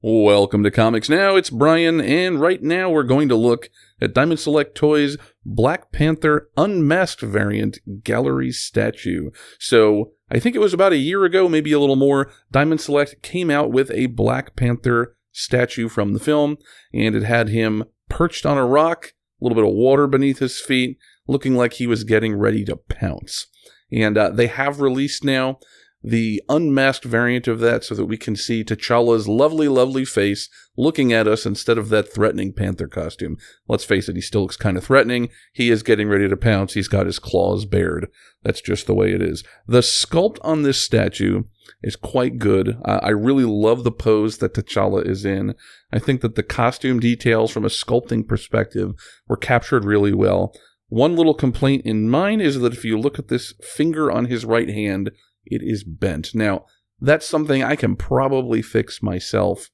Welcome to Comics Now, it's Brian, and right now we're going to look at Diamond Select Toys' Black Panther Unmasked variant gallery statue. So, I think it was about a year ago, maybe a little more, Diamond Select came out with a Black Panther statue from the film, and it had him perched on a rock, a little bit of water beneath his feet, looking like he was getting ready to pounce. And they have released now the unmasked variant of that so that we can see T'Challa's lovely, lovely face looking at us instead of that threatening Panther costume. Let's face it, he still looks kind of threatening. He is getting ready to pounce. He's got his claws bared. That's just the way it is. The sculpt on this statue is quite good. I really love the pose that T'Challa is in. I think that the costume details from a sculpting perspective were captured really well. One little complaint in mine is that if you look at this finger on his right hand, it is bent. Now, that's something I can probably fix myself.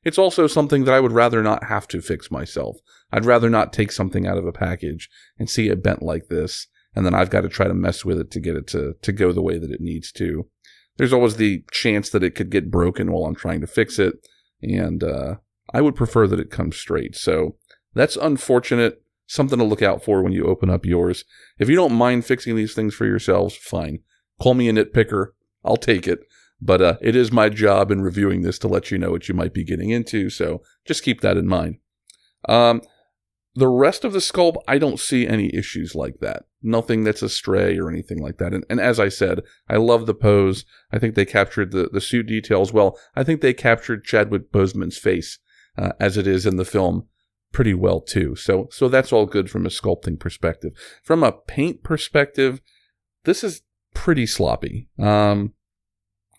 It's also something that I would rather not have to fix myself. I'd rather not take something out of a package and see it bent like this, and then I've got to try to mess with it to get it to go the way that it needs to. There's always the chance that it could get broken while I'm trying to fix it, and I would prefer that it comes straight. So that's unfortunate. Something to look out for when you open up yours. If you don't mind fixing these things for yourselves, fine. Call me a nitpicker. I'll take it. But it is my job in reviewing this to let you know what you might be getting into, so just keep that in mind. The rest of the sculpt, I don't see any issues like that. Nothing that's astray or anything like that. And as I said, I love the pose. I think they captured the suit details well. I think they captured Chadwick Boseman's face as it is in the film pretty well too. So that's all good from a sculpting perspective. From a paint perspective, this is pretty sloppy.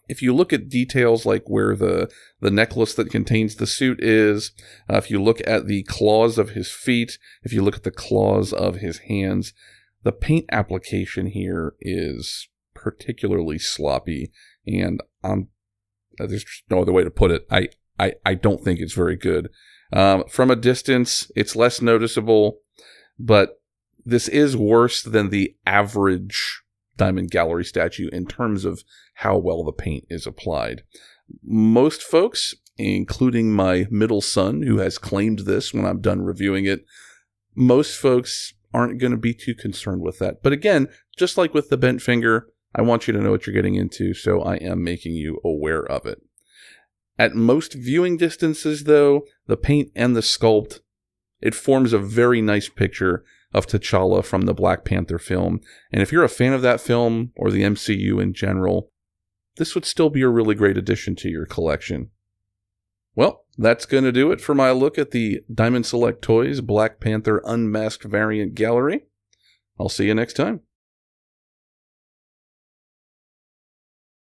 If you look at details like where the necklace that contains the suit is, if you look at the claws of his feet, if you look at the claws of his hands, the paint application here is particularly sloppy, and there's just no other way to put it. I don't think it's very good. From a distance, it's less noticeable, but this is worse than the average Diamond Gallery statue in terms of how well the paint is applied. Most folks, including my middle son, who has claimed this when I'm done reviewing it, most folks aren't going to be too concerned with that. But again, just like with the bent finger, I want you to know what you're getting into, so I am making you aware of it. At most viewing distances, though, the paint and the sculpt, it forms a very nice picture of T'Challa from the Black Panther film. And if you're a fan of that film, or the MCU in general, this would still be a really great addition to your collection. Well, that's going to do it for my look at the Diamond Select Toys Black Panther Unmasked variant gallery. I'll see you next time.